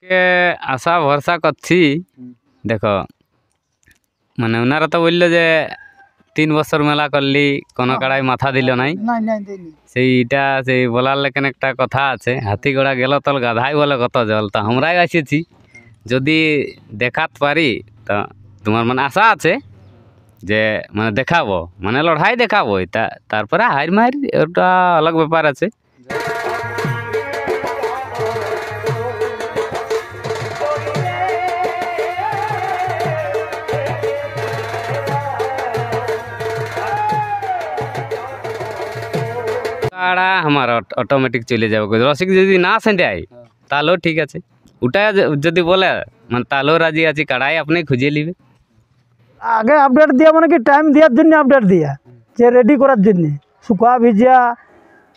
কে আশা ভরসা করছি। দেখো মানে ওনারা তো বললো যে 3 বছর মেলা করলি কোনো কাড়াই মাথা দিল নাই। সেইটা সেই বলার লেখেন একটা কথা আছে, হাতি ঘোড়া গেল তল গাধাই বলে কত জল। তো আমরাই আসেছি, যদি দেখাত পারি তো তোমার মানে আশা আছে যে মানে দেখাবো, মানে লড়াই দেখাবো। এটা তারপরে হার মার ওটা আলাদা ব্যাপার আছে। কাড়া আমার অটোমেটিক চলে যাবে, রসিক যদি না সেটাই তাহলেও ঠিক আছে। ওটা যদি বলে মানে তাহলেও রাজি আছি, কাড়াই আপনি খুঁজে নিবে। আগে আপডেট দিয়া মানে কি টাইম দেওয়ার জন্য আপডেট দিয়া, যে রেডি করার জন্য শুকা ভিজা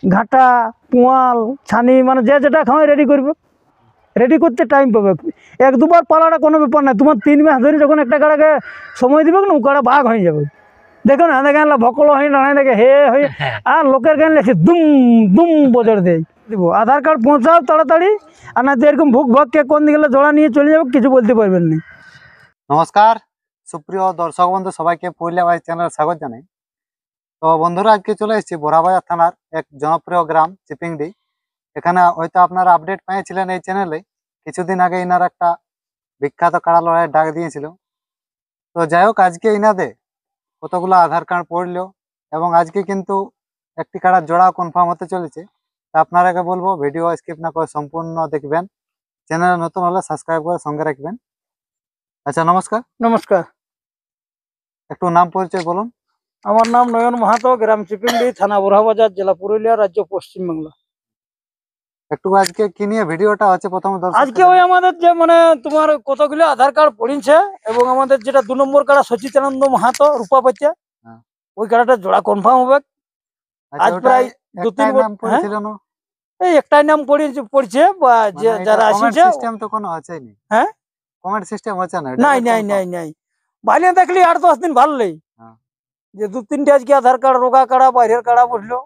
ঘাটা পোয়াল ছানি মানে যে যেটা খাওয়াই রেডি করবে। রেডি করতে টাইম পাবে, 1-2 বার পালাটা কোনো ব্যাপার নাই। তোমার 3 মাস ধরে যখন একটা কাড়াকে সময় দিবে না, ও কাড়া ভাগ হয়ে যাবে। দেখো না দেখেন ভকল হয়ে দাঁড়ায় দেখে হে হয়ে, আর লোকের গান লেখে দুম দুম বজর দেয় দিব। আধার কার্ড পৌঁছাও তাড়াতাড়ি, আর না তো এরকম ভুক ভককে কোন দিকে জোড়া নিয়ে চলে যাবে, কিছু বলতে পারবেন না। নমস্কার সুপ্রিয় দর্শক বন্ধু, সবাইকে পুরুলিয়া বাই চ্যানেলে স্বাগত জানাই। তো বন্ধুরা, আজকে চলে এসেছি বোরাবাজার থানার এক জনপ্রিয় গ্রাম চিপিংডি। এখানে হয়তো আপনারা আপডেট পেয়েছিলেন এই চ্যানেলে, কিছুদিন আগে ইনার একটা বিখ্যাত কাড়া লড়াইয়ের ডাক দিয়েছিল। তো যাই হোক, আজকে ইনাদের কতগুলো আধার কার্ড পড়লো এবং আজকে কিন্তু একটি কাড়ার জোড়া কনফার্ম হতে চলেছে। তা আপনারাকে বলবো ভিডিও স্কিপ না করে সম্পূর্ণ দেখবেন। চ্যানেলে নতুন হলে সাবস্ক্রাইব করে সঙ্গে রাখবেন। আচ্ছা, নমস্কার। নমস্কার, একটু নাম পরিচয় বলুন। আমার নাম নয়ন মাহাতো, গ্রাম চিপিংডি, থানা বোরাবাজার, জেলা পুরুলিয়া, রাজ্য পশ্চিমবাংলা। একটু আজকে কি নিয়ে ভিডিওটা আছে প্রথমে দর্শক? আজকে ওই আমাদের যে মানে তোমার কতগুলো আধার কার্ড পড়িছে, এবং আমাদের যেটা 2 নম্বর কাড়া সচিতানন্দ মাহাতো রূপাপত্যা, হ্যাঁ। ওই কাড়াটা জোড়া কনফার্ম হবে। আজ প্রায় 2-3 নাম পড়েছিল না? এই একটাই নাম পড়ছে বা যে যারা আসিছে সিস্টেম তো কোনো আছেই না। হ্যাঁ, কমেন্ট সিস্টেম আছে না? নাই নাই নাই নাই, ভালো দেখলি 8-10 দিন ভালোই। যে 2-3টে আজকে আধার কার্ড রোগা কাড়া বাইরের কাড়া পড়লো,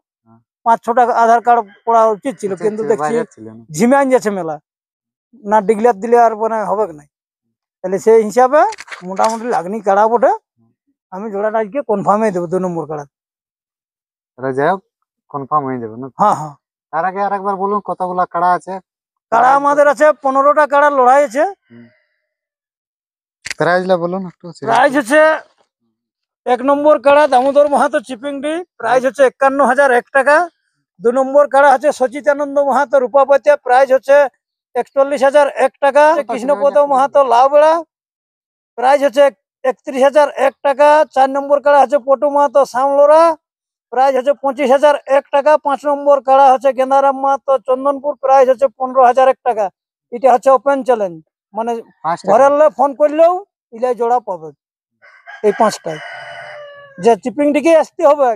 5-6টা আধার কার্ড পড়া উচিত ছিল, কিন্তু দেখছি ঝিমাইন যাচ্ছে মেলা, না ডিগলার দিলে আর মানে হবে না। তাহলে সেই হিসাবে মোটামুটি লাগনি কাড়া বটে, আমি জোড়াটা আজকে কনফার্মই দেবো 2 নম্বর কাড়া। যাই হোক, কনফার্ম হয়ে যাবে না? হ্যাঁ হ্যাঁ। তার আগে আরেকবার বলুন কতগুলা কাড়া আছে? কাড়া আমাদের আছে 15টা কাড়া লড়াই আছে। প্রাইজটা বলুন একটু। প্রাইজ হচ্ছে 1 নম্বর কাড়া দামোদর মাহাতো চিপিংডি, প্রাইজ হচ্ছে 51,001 টাকা। 2 নম্বর কাড়া হচ্ছে সচিতানন্দ মাহাতো রূপাপত্যা, প্রাইজ হচ্ছে 41,001 টাকা। কৃষ্ণপদ মাহাতো লাউবেড়া, প্রাইজ হচ্ছে 31,001 টাকা। 4 নম্বর কাড়া হচ্ছে পটু মাহাতো সামলোরা, প্রাইজ হচ্ছে 25,001 টাকা। 5 নম্বর কাড়া হচ্ছে গেন্দারাম মাহাতো চন্দনপুর, প্রাইজ হচ্ছে 15,001 টাকা। এটা হচ্ছে ওপেন চ্যালেঞ্জ, মানে ঘরের ফোন করলেও ইলাই জোড়া পাবে। এই 5টায় যে চিপিংডিকে আসতে হবে,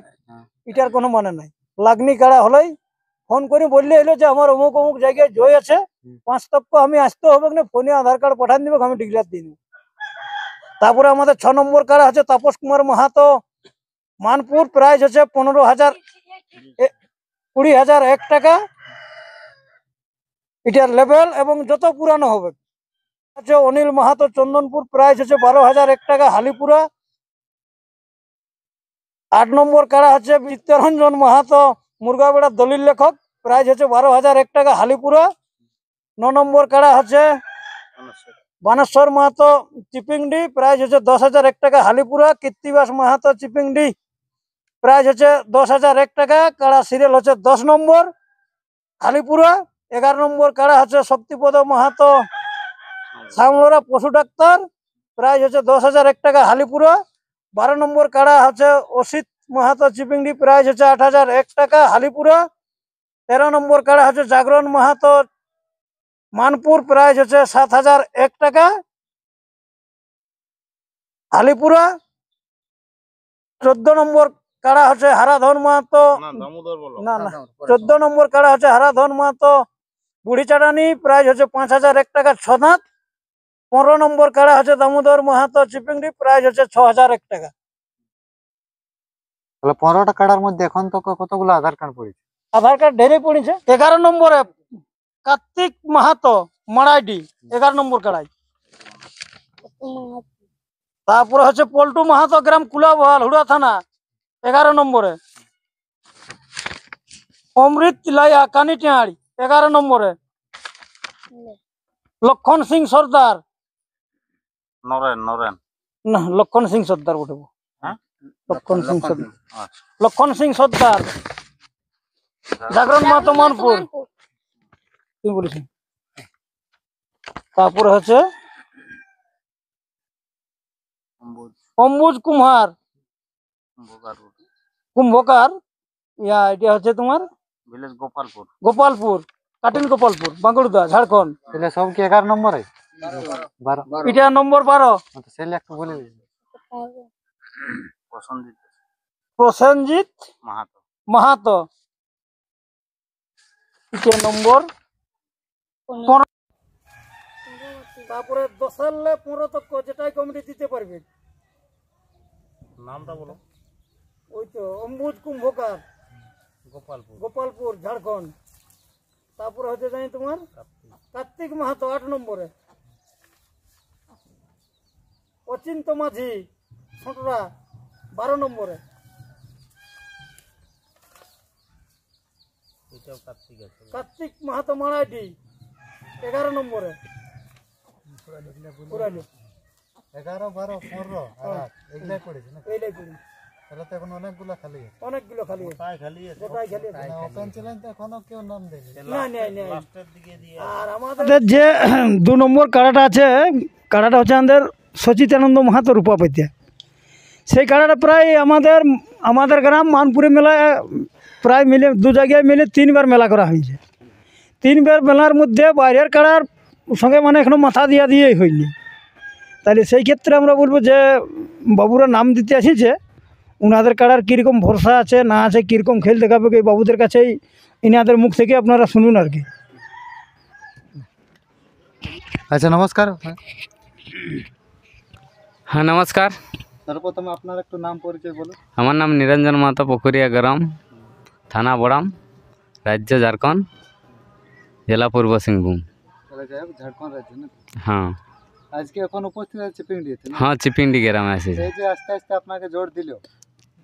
এটার কোনো মানে নাই। লাগনি কাড়া হলেই ফোন করে বললে এলো যে আমার অমুক অমুক জায়গায় জয় আছে, 5 তক্ক আমি আসতে হবে না, ফোনে আধার কার্ড পাঠান দিবে, আমি ডিক্লেয়ার দিয়ে দেবো। তারপরে আমাদের 6 নম্বর কাড়া হচ্ছে তাপস কুমার মাহাতো মানপুর, প্রাইজ হচ্ছে 20,001 টাকা। এটার লেভেল এবং যত পুরানো হবে। হচ্ছে অনিল মাহাতো চন্দনপুর, প্রাইজ হচ্ছে 12,001 টাকা হালিপুরা। 8 নম্বর কাড়া হচ্ছে বিত্তরঞ্জন মাহাতো মুরগাবেড়া দলিল লেখক, প্রাইজ হচ্ছে 12,001 টাকা হালিপুরা। 9 নম্বর কাড়া হচ্ছে বানেশ্বর মাহাতো চিপিংডি, প্রাইজ হচ্ছে 10,001 টাকা হালিপুরা। কীর্তিবাস মাহাতো চিপিংডি, প্রাইজ হচ্ছে 10,001 টাকা। কাড়া সিরিয়াল হচ্ছে 10 নম্বর হালিপুরা। 11 নম্বর কাড়া হচ্ছে শক্তিপদ মাহাতো সামলোরা পশু ডাক্তার, প্রাইজ হচ্ছে 10,001 টাকা হালিপুরা। 12 নম্বর কাড়া হচ্ছে অসিত মাহাতো চিপিংডি, প্রাইজ হচ্ছে 8,001 টাকা হালিপুরা। 13 নম্বর কাড়া হচ্ছে জাগরণ মাহাতো মানপুর, প্রাইজ হচ্ছে 7,001 টাকা হালিপুরা। 14 নম্বর কাড়া হচ্ছে হারাধন মাহাতো, না না 14 নম্বর কাড়া হচ্ছে হারাধন মাহাতো বুড়ি চাটানি, প্রাইজ হচ্ছে 5,001 টাকা ছনাথ। 15 নম্বর কাড়া হচ্ছে দামোদর মাহাতো চিপিংডি, প্রাইজ হচ্ছে 6,001 টাকা। তাহলে 15টা কাড়ার মধ্যে এখন তো কতগুলো আধার কার্ড পড়েছে? আধার কার্ড ঢেরে পড়েছে। 11 নম্বরে কার্তিক মাহাতো মারাইডি 11 নম্বর কাড়াই। তারপরে হচ্ছে পল্টু মাহাতো গ্রাম কুলাবহাল হুড়া থানা 11 নম্বরে। অমৃত লাইয়া কানিটিয়াড়ি 11 নম্বরে। লক্ষণ সিং সর্দার নরেন নরেন না, লক্ষণ সিং সর্দার বটে। হ্যাঁ লক্ষণ সিং সর্দার, আচ্ছা লক্ষণ সিং সর্দার, জাগরণ মাহাতো মানপুর। তুমি বলেছি। তারপরে হচ্ছে অম্বুজ কুমার কুম্ভকার, এটা হচ্ছে তোমার ভিলেজ গোপালপুর। গোপালপুর, কাটিন গোপালপুর, বাঁকুড়া, ঝাড়খণ্ড। তাহলে সব কি 11 নম্বরে? 12 এটা নম্বর 12। সেলে একটু বলে দিন। প্রসেনজিৎ মাহাতো মাহাতো, এটা নম্বর 15। তারপরে 10-15 তক যেটাই কমিটি দিতে পারবে। নামটা বলো। ওই তো অম্বুজ কুম্ভকার, গোপালপুর গোপালপুর, ঝাড়খণ্ড। তারপরে হচ্ছে জানি তোমার কার্তিক মাহাতো 8 নম্বরে। অচিন্ত মাঝি ছোটরা 12 নম্বরে। কার্তিক মাহাতো মারাইডি 11 নম্বরে। 11, 12, 15 আর এগুলাই পড়েছে না? এইটাই করি। তাহলে তো এখন অনেকগুলো খালি আছে। অনেকগুলো খালি আছে। গোটাই খালি আছে। ওপেন চ্যালেঞ্জ তো এখনো কেউ নাম দেয়নি। না, আর আমাদের যে 2 নম্বর কাড়াটা আছে, কাড়াটা হচ্ছে আমাদের সচিতানন্দ মাহাতো রূপাপত্যা। সেই কাড়াটা প্রায় আমাদের গ্রাম মানপুরে মেলায় প্রায় মিলে 2 জায়গায় মিলে 3 বার মেলা করা হয়েছে। 3 বার মেলার মধ্যে বাইরের কাড়ার সঙ্গে মানে এখনো মাথা দিয়েই হয়নি। তাহলে সেই ক্ষেত্রে আমরা বলবো যে বাবুরা নাম দিতে আসিছে, ওনাদের কাড়ার কীরকম ভরসা আছে না আছে, কীরকম খেল দেখাবে, এই বাবুদের কাছেই ইনাদের মুখ থেকে আপনারা শুনুন আর কি। আচ্ছা, নমস্কার। হ্যাঁ নমস্কার, সর্বপ্রথমে আপনার একটু নাম পরিচয় বলুন। আমার নাম নিরঞ্জন মাহাতো, পুকুরিয়া গ্রাম, থানা বড়াম, রাজ্য ঝাড়খণ্ড, জেলা পূর্ব সিংভূম। তাহলে যাই হোক, ঝাড়খণ্ড রাজ্য না? হ্যাঁ আজকে এখন উপস্থিত আছে চিপিংডিতে না? হ্যাঁ, চিপিংডি গ্রামে এসেছে। এই যে আস্তে আস্তে আপনাকে জোর দিল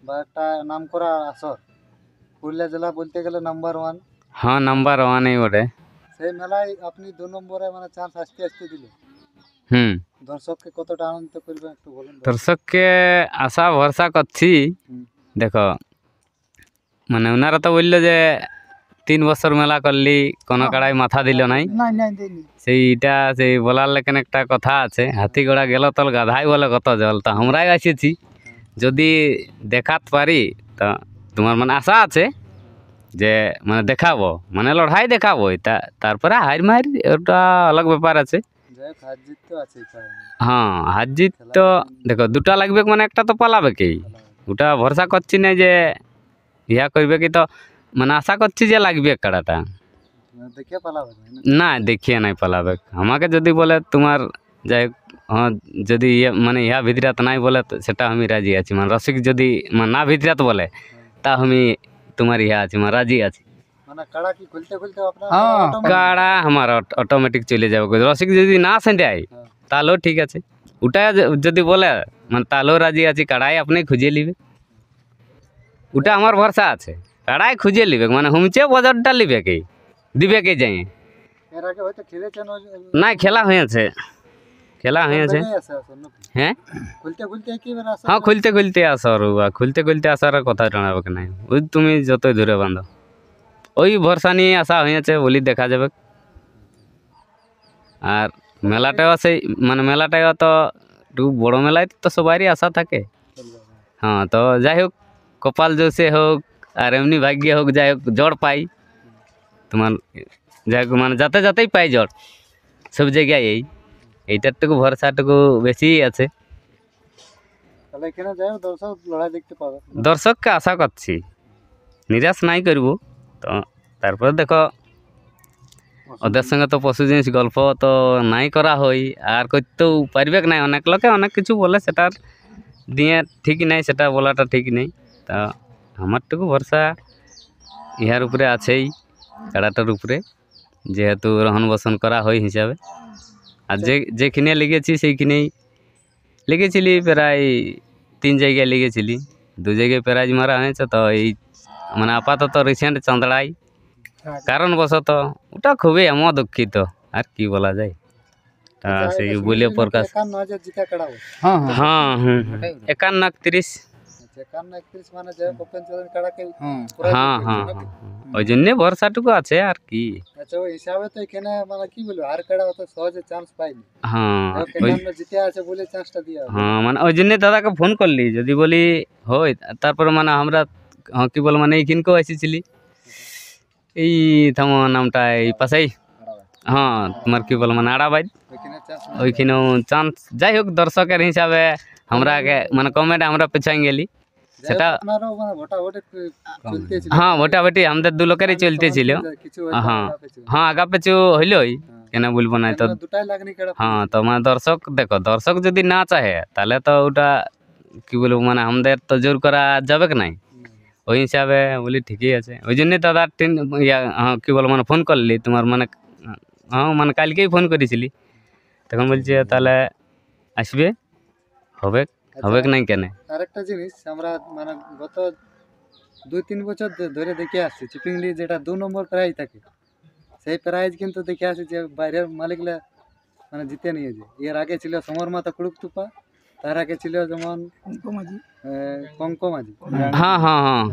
বা একটা নাম করা আসর, পুরুলিয়া জেলা বলতে গেলে নাম্বার 1। হ্যাঁ, নাম্বার 1 বটে। সেই মেলায় আপনি 2 নম্বরে মানে চান্স আসতে দিল। দর্শককে কতটা আনন্দিত করবে একটু বলুন। দর্শককে আশা ভরসা করছি। দেখো, মানে ওনারা তো বললো যে 3 বছর মেলা করলি কোনো কাড়াই মাথা দিল নাই। সেই বলার লেখেন একটা কথা আছে, হাতি ঘোড়া গেল তল গাধাই বলে কত জল। তো আমরাই আসেছি, যদি দেখাতে পারি তো তোমার মানে আশা আছে যে মানে দেখাবো, মানে লড়াই দেখাবো। তারপরে হার মার ওটা আলাগ ব্যাপার আছে। হ্যাঁ, হার জিত তো দেখো দুটা লাগবে, মানে একটা তো পালাবে কি, ওটা ভরসা করছি না যে ইয়া করবে কি। তো মানে আশা করছি যে লাগবে কাড়াটা, না দেখিয়ে নাই পালাবে। আমাকে যদি বলে তোমার যাই হ্যাঁ, যদি মানে ইয়া ভিতরাত নাই বলে সেটা আমি রাজি আছি। মানে রসিক যদি মানে না ভিতরাত বলে তা আমি তোমার ইয়া আছি, মানে রাজি আছি। কাড়া আমার অটোমেটিক চলে যাবে। রসিক যদি না আসে দেয় তাহলেও ঠিক আছে, ওটা যদি বলে মানে তাহলেও রাজি আছি। কাড়াই আপনি খুঁজে নিবে, ওটা আমার ভরসা আছে। কাড়াই খুঁজে নিবে, মানে হুমচে বজরটা নিবে কে, দিবে কে যাই। না, খেলা হয়েছে। হ্যাঁ হ্যাঁ, খুলতে আসর, খুলতে আসার কথা জানাবে নাই। ওই তুমি যতই দূরে বাঁধো, ওই ভরসা নিয়ে আসা হয়েছে বলি, দেখা যাবে। আর মেলাটাও সেই মানে মেলাটাও তো একটু বড় মেলায় তো সবারই আশা থাকে। হ্যাঁ, তো যাই হোক, কপাল জোসে হোক আর এমনি ভাগ্যে হোক, যাই হোক জড় পাই তোমার, যাই হোক মানে যাতেই পাই জড় সব জায়গায়। এইটারটুকু ভরসাটুকু বেশি আছে। দর্শককে আশা করছি, নিরাশ নাই করব। তো তারপরে দেখো, ওদের সঙ্গে তো পশু জিনিস গল্প তো নাই করা হই, আর করতেও পারবে নাই। অনেক লোকে অনেক কিছু বলে, সেটার দিয়ে ঠিক নাই, সেটা বলাটা ঠিক নেই। তা আমারটুকু ভরসা ইহার উপরে আছেই, কাড়াটার উপরে। যেহেতু রহন বসন করা হয় হিসাবে। আর যেখানে লিগেছি সেইখানেই লিগেছিলি, প্রায় 3 জায়গায় লিগেছিলি, 2 জায়গায় প্রাইজ মারা হয়েছে। তো এই মানে আপাতত রিসেন্ট চাঁদড়াই কারণবশত ওটা খুবই আমার দুঃখিত, আর কি বলা যায়। সেই বলে প্রকাশ 51,000 জিতা কাড়া হয়। হ্যাঁ 51-31। আচ্ছা 51-31 মানে যে ওপেন চ্যালেঞ্জ কাড়াকে হ্যাঁ ওই জন্য ভরসাটুকু আছে আর কি। আচ্ছা ওই হিসাবে তো এখানে মানে কি বলবো, আর কাড়া অত সহজে চান্স পাইনি। হ্যাঁ জিতে আছে বলে চান্সটা দিয়া। হ্যাঁ মানে ওই জন্য দাদাকে ফোন করলি, যদি বলি হয় তারপরে মানে আমরা কি বল মানে এইখানকেও এসেছিলি, এই তোমার নামটা এই পাশেই, হ্যাঁ তোমার কি বল মানে আড়াবাই, ওইখানেও চান্স। যাই হোক দর্শকের হিসাবে আমরা মানে কমেন্ট আমরা পেছাই গেলি, সেটা হ্যাঁ ভোটাভুটি আমাদের 2 লোকেরই চলতেছিল। হ্যাঁ আগা পেছু হইলই, কেন বলবো না। তো হ্যাঁ তো মানে দর্শক দেখো, দর্শক যদি না চাহে তাহলে তো ওটা কি বলবো মানে আমাদের তো জোর করা যাবে কি নাই। ওই হিসাবে বলি ঠিকই আছে। ওই জন্যই দাদা কি বলো মানে ফোন করলি তোমার মানে, হ্যাঁ মানে কালকেই ফোন করেছিলি, তখন বলছে তাহলে আসবে, হবে কি নাই কেন। আরেকটা জিনিস আমরা মানে গত 2-3 বছর ধরে দেখে আসছি, চিপিংলি যেটা 2 নম্বর প্রাইজ থাকে, সেই প্রাইজ কিন্তু দেখে আসছি যে বাইরের মালিকরা মানে জিতে নিয়েছে। এর আগে ছিল সমর মাতা কুড়ুকতুপা, তার আগে ছিল যেমন কঙ্কমাজি। হ্যাঁ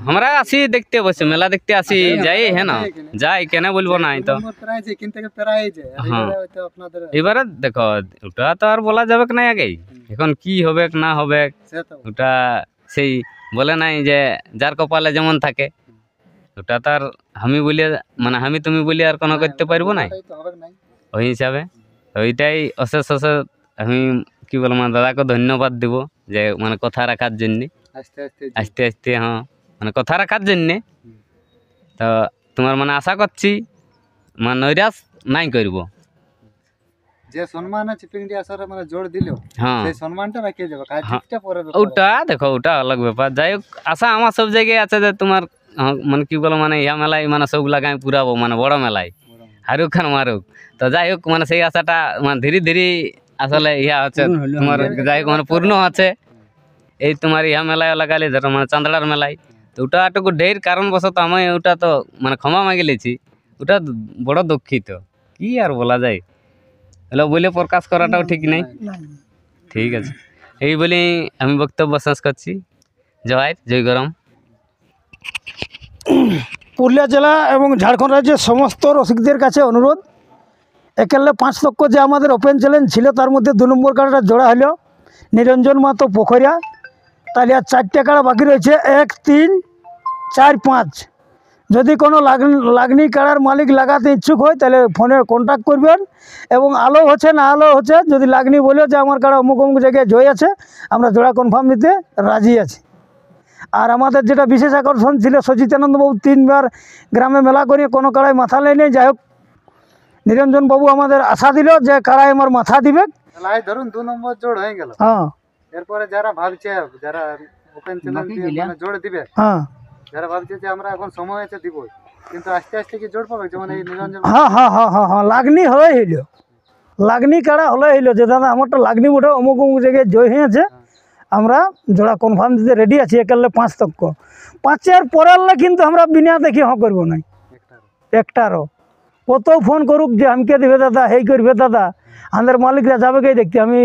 আমরা আসি দেখতে, অবশ্য মেলা দেখতে আসি, যাই হ্যাঁ না যাই, কেন বলবো না। তো এবারে দেখো ওটা তো আর বলা যাবে না আগেই, এখন কি হবে না হবে ওটা সেই বলে নাই যে যার কপালে যেমন থাকে, ওটা তার আমি বলি মানে আমি তুমি বলি আর কোনো করতে পারবো না। ওই হিসাবে ওইটাই অশেষ আমি কি বলবো মানে দাদাকে ধন্যবাদ দিব যে মানে কথা রাখার জন্যে, আস্তে আস্তে হ্যাঁ মানে কথা রাখার জন্যে। তো তোমার মানে আশা করছি মানে নৈরাশ নাই করব। যে সম্মান চিপিংডি আসার মানে জোর দিল, হ্যাঁ সেই সম্মানটা রাখিয়ে যাবে, কাজটা পরে ওটা দেখো ওটা আলাদা ব্যাপার। যাই হোক আশা আমার সব জায়গায় আছে যে তোমার মানে কি বলো মানে ইয়া মেলায় মানে সবগুলা গায়ে পুরাবো, মানে বড় মেলায় হারুক খান মারুক। তো যাই হোক মানে সেই আশাটা মানে ধীরে ধীরে আসলে ইয়া হচ্ছে তোমার, যাই হোক মানে পূর্ণ আছে এই তোমার ইয়া মেলায় লাগালে, ধরো মানে চাঁদড়ার মেলায়। তো ওটা একটু ঢের কারণবশত আমি ওটা তো মানে ক্ষমা মাগি লেছি, ওটা বড় দুঃখিত, কি আর বলা যায়। হলো বলে প্রকাশ করাটাও ঠিক নেই। ঠিক আছে, এই বলে আমি বক্তব্য শেষ করছি। জয় গরম। পুরুলিয়া জেলা এবং ঝাড়খণ্ড রাজ্যের সমস্ত রসিকদের কাছে অনুরোধ, একেলে 5 লক্ষ যে আমাদের ওপেন চ্যালেঞ্জ ছিল তার মধ্যে 2 নম্বর কাড়াটা জোড়া হলো নিরঞ্জন মাতো পোখরিয়া। তাহলে আর 4টে কাড়া বাকি রয়েছে, 1, 3, 4, 5। যদি কোনো লাগনি কাড়ার মালিক লাগাতে ইচ্ছুক হয় তাহলে ফোনে কন্ট্যাক্ট করবেন, এবং আলো হচ্ছে না আলো হচ্ছে যদি লাগনি বলে যে আমার কাড়া অমুক জায়গায় জয় আছে, আমরা জোড়া কনফার্ম দিতে রাজি আছি। আর আমাদের যেটা বিশেষ আকর্ষণ ছিল, সচিতানন্দবাবু 3 বার গ্রামে মেলা করে কোনো কাড়ায় মাথা নেই। যাই হোক নিরঞ্জনবাবু আমাদের আশা দিল যে কাড়ায় আমার মাথা দিবে। ধরুন 2 নম্বর জোড় হয়ে গেল, হ্যাঁ এরপরে যারা ভাবছে যারা ওপেন চ্যালেঞ্জ মানে জোড় দিবে, হ্যাঁ যারা ভাবছে যে আমরা এখন সময় আছে দিব, কিন্তু আস্তে আস্তে কি জোড় পাবে, যেমন এই নিরঞ্জন। হ্যাঁ লাগনি হলে হইল, লাগনি কাড়া হলে হইল যে দাদা আমারটা লাগনি মোটে অমুক জায়গায় জয় হয়েছে, আমরা জোড়া কনফার্ম দিতে রেডি আছি। একালে 5 লক্ষ 5-এর পরেরলে কিন্তু আমরা বিনা দেখি করবো না। একটারও কত ফোন করুক যে আমাকে দিবে দাদা, এই করবে দাদা, আমাদের মালিকরা যাবে কে দেখতে। আমি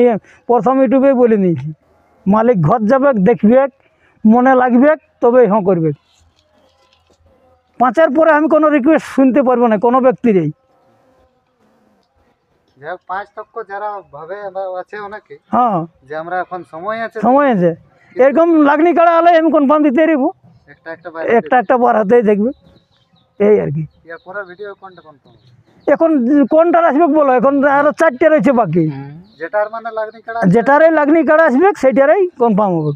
প্রথম ইউটিউবেই বলে নিয়েছি, মালিক ঘর যাবে দেখবে, মনে লাগবে তবেই করবে। 5-এর পরে আমি কোনো রিকোয়েস্ট শুনতে পারবো না কোনো ব্যক্তিরই। 5 লক্ষ যারা ভাবে আছে অনেকে, হ্যাঁ যে আমরা এখন সময় আছে এরকম লাগনি কাড়া হলে আমি কনফার্ম দিতে পারবো, একটা বার হাতেই দেখবে এই আর কি। এখন কোনটা আসবে বলো, এখন আরো 4টে রয়েছে বাকি, যেটারই লাগনি কাড়া আসবে সেটারই কনফার্ম হবে।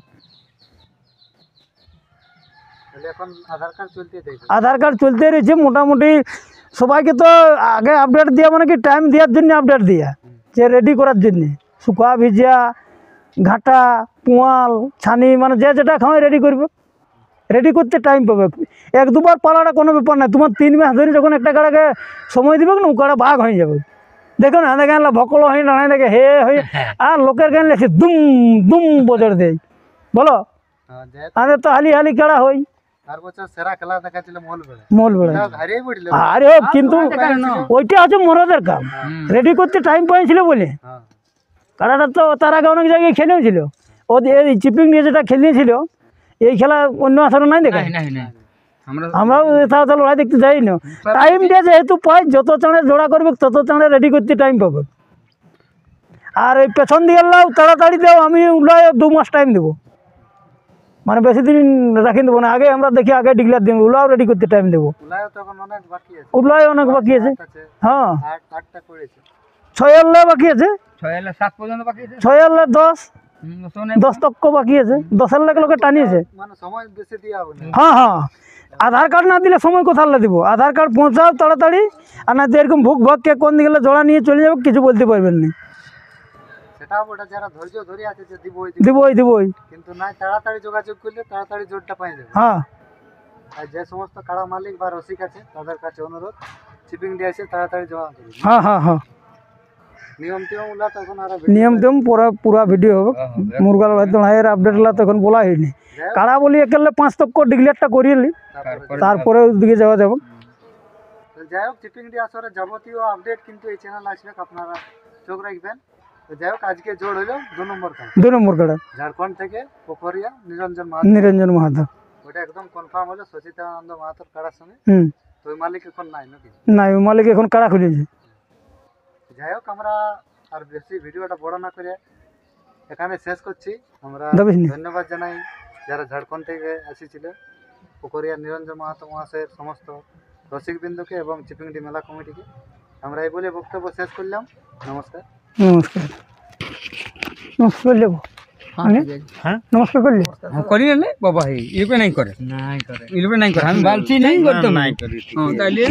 আধার কার্ড চলতে রয়েছে মোটামুটি সবাইকে। তো আগে আপডেট দেওয়া মানে কি টাইম দেওয়ার জন্য আপডেট দেওয়া, যে রেডি করার জন্য শুকা ভিজা ঘাটা পোয়াল ছানি মানে যে যেটা খাওয়াই রেডি করবে। রেডি করতে টাইম পাবে। এক দুবার পালাটা কোনো ব্যাপার না, তোমার 3 মাস ধরে যখন একটা কাড়াকে সময় দিবে না, ও কাড়া ভাগ হয়ে যাবে। দেখো না দেখেন ভকল হয়ে দাঁড়ায় দেখে হে হয়ে, আর লোকের গান লেখে দুম দুম বজর দেয়। বলো আমাদের তো হালি হালি কাড়া হয়। আর বছর সেরা খেলা দেখাচ্ছিল মহলবেড়া, মহলবেড়া হারিয়ে পড়লে। আরে কিন্তু ওইটা হচ্ছে মরদের কাম, রেডি করতে টাইম পাইছিল বলে। কাড়াটা তো তার আগে অনেক জায়গায় খেলেও ছিল, ও এই চিপিং নিয়ে যেটা খেলিয়েছিল, এই খেলা অন্য আসরে নাই দেখা। আমরাও তাহলে লড়াই দেখতে যাই না, টাইম দিয়ে যেহেতু পাই, যত চাঁড়ে জোড়া করবে তত চাঁড়ে রেডি করতে টাইম পাবে। আর ওই পেছন দিয়ে লাও তাড়াতাড়ি দাও, আমি উল্লাই 2 মাস টাইম দেবো, মানে বেশি দিন রাখি দেবো না। আগে আমরা দেখি আগে ডিক্লার দিব, উল্লাও রেডি করতে টাইম দেবো। উল্লাই অনেক বাকি আছে, হ্যাঁ 6 বাকি আছে, 7 পর্যন্ত বাকি আছে, 6 10 10 তক্ক বাকি আছে, 10 লাখ লোকে টানিয়েছে। হ্যাঁ হ্যাঁ, আধার কার্ড না দিলে সময় কোথাও দিব, আধার কার্ড পৌঁছাও তাড়াতাড়ি, আর না এরকম ভুক ভাগ কে কোন দিকে জোড়া নিয়ে চলে যাবে কিছু বলতে পারবেন না। দিবই কিন্তু না, তাড়াতাড়ি যোগাযোগ করলে তাড়াতাড়ি জোরটা পাই যাবে। হ্যাঁ, আর যে সমস্ত কাড়া মালিক বা রসিক আছে তাদের কাছে অনুরোধ, চিপিং দিয়ে এসে তাড়াতাড়ি জমা করুন। হ্যাঁ হ্যাঁ হ্যাঁ, নিয়ম টিয়ম গুলা তখন আর নিয়ম টিয়ম পুরা ভিডিও হবে। মুরগা লড়াই লড়াইয়ের আপডেটগুলো তখন বলা হয়নি। কাড়া বলি একেবারে 5 তক্ক ডিক্লেয়ারটা করিয়ে নি, তারপরে ওদিকে যাওয়া যাবে। যাই হোক, চিপিং ডি আসরে যাবতীয় আপডেট কিন্তু এই চ্যানেল আসবে, আপনারা চোখ রাখবেন। তো যাই হোক, আজকে জোড় হলো 2 নম্বর কাড়া, 2 নম্বর কাড়া, ঝাড়খণ্ড থেকে পোখরিয়া নিরঞ্জন মাহাতো। ওটা একদম কনফার্ম হলো সচিতানন্দ মাহাতোর কাড়ার সঙ্গে। তো ওই মালিক এখন নাই নাকি? নাই, ওই মালিক এখন কাড়া খুলেছে। যাই হোক, আমরা আর বেশি ভিডিওটা বড় না করে এখানে শেষ করছি। আমরা ধন্যবাদ জানাই যারা ঝাড়খণ্ড থেকে এসেছিল, পুকুরিয়া নিরঞ্জন মাহাতো মহাশয়ের সমস্ত রসিকবৃন্দকে এবং চিপিংডি মেলা কমিটিকে। আমরা এই বলে বক্তব্য শেষ করলাম। নমস্কার। নমস্কার। নমস্কার লেব, হ্যাঁ নমস্কার করলে করি না বাবা, ইলবে নাই করে, ইলবে নাই করে, আমি বলছি নাই করতে নাই করি। তাহলে